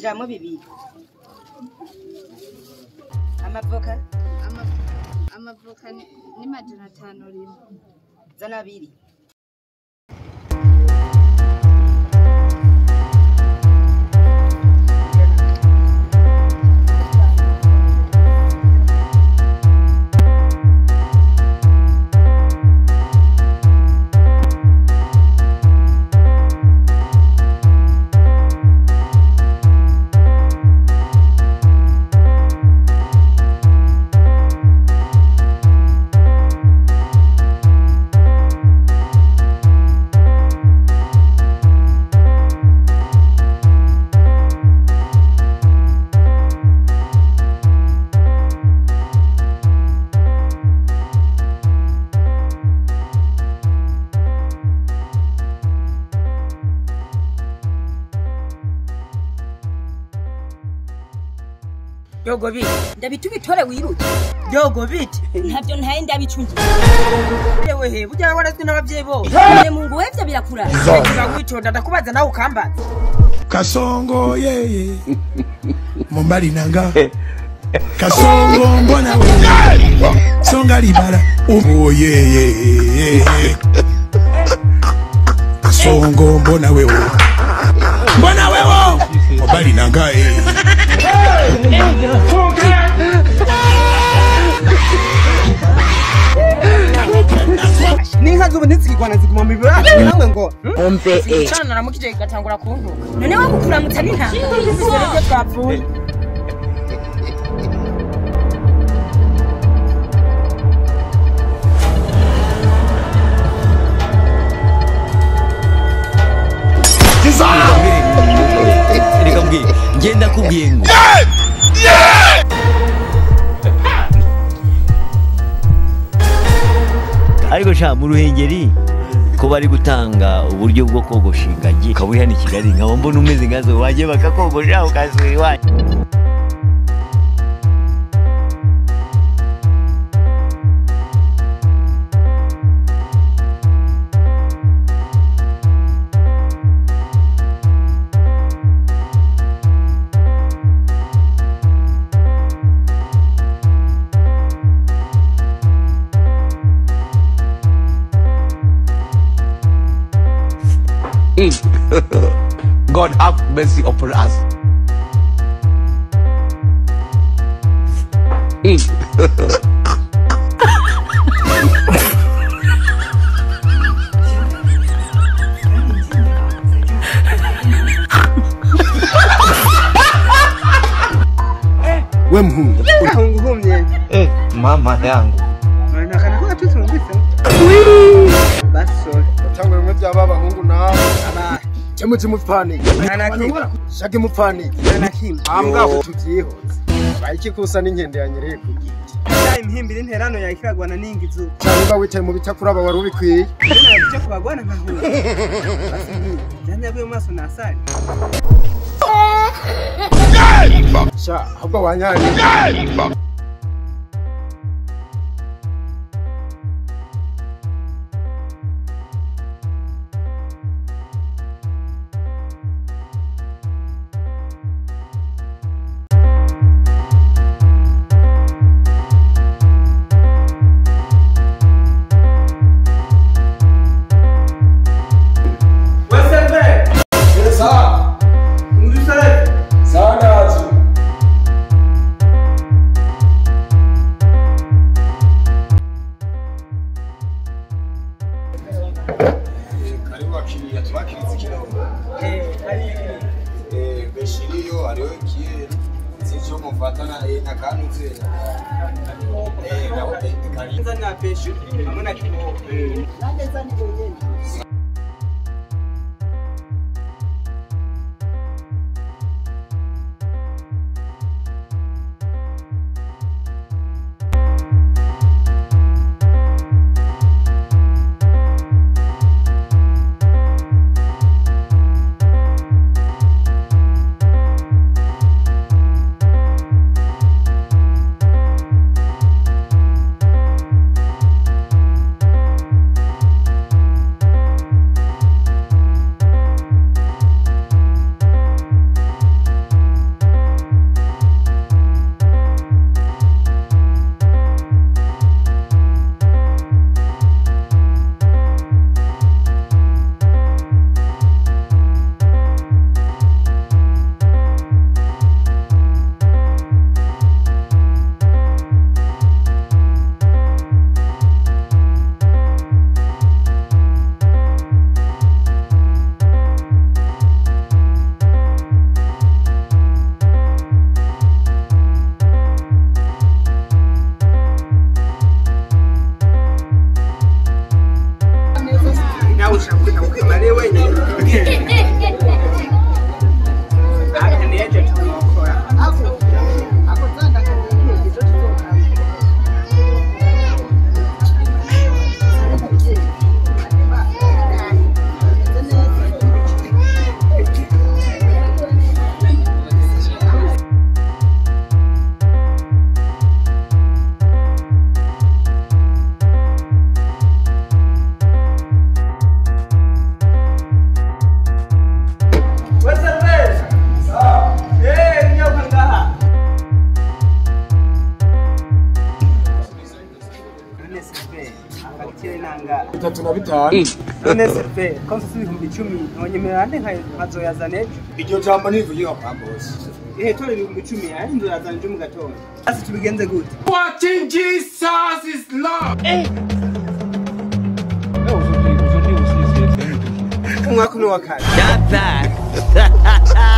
Shiramo bibiri. Amavoka ni majana 5 rimwe. Zana abiri. Yogo biti ndabitubitore wiruke yogo biti ntabyo ntaye ndabicungiye yewe he burya warazwe n'abavyeyi bose ne mungu wevye birakura witonda ndakubaza nawe ukambaza Kasongo yeye Mombali nanga Kasongo mbona wewe Songa libala oh yeye Kasongo mbona wewe Mombali nanga Ninka zubu ntizigwana ziguma mu bibara nawe ngo ombe cyane naramukije gatangura kuntuka none wakukuramutsa n'inta ibyo twapfuye Reka mbwi ngenda kubwiye ngo ariko sha mu Ruhengeri ko bari gutanga uburyo bwo kogosha ingagi kabuye ni Kigali nkabo mbona umeze ngazo waje bakakogosha ukasubira iwanyu God have mercy upon us. We mhungu uhumye Mama yangu nakana ko atutumvise basore Tangwe mwe byaba bahungu nawe Chemuti mupfani anakimwe Shaki mupfani anakimwe Ambwa kutuvyihoze Bayiki kusa n'inkende yanyereye ku giti Sai impimbira interano yakiragwana n'ingizu Cyangwa witaye mu bitakura aba wari ubikwiye cyo kubagwana nkaho Janya byo maso nasari Sha ahubwo wanyari Beshiriyo ariyo kiye sicyo mufatana na kanutse nawe kanza na peshu amuna kimo nande zani kwenye 5. none serve konse ibihumbi 10 nonyemera ande nkazoyazana ejo Iryo jambo nivugira kwa boss. tore ibihumbi 10 yaje nzoyazana ejo mu gatondo asi tubigenze gute Watching Jesus is love. umwaka ni wa kane That's that.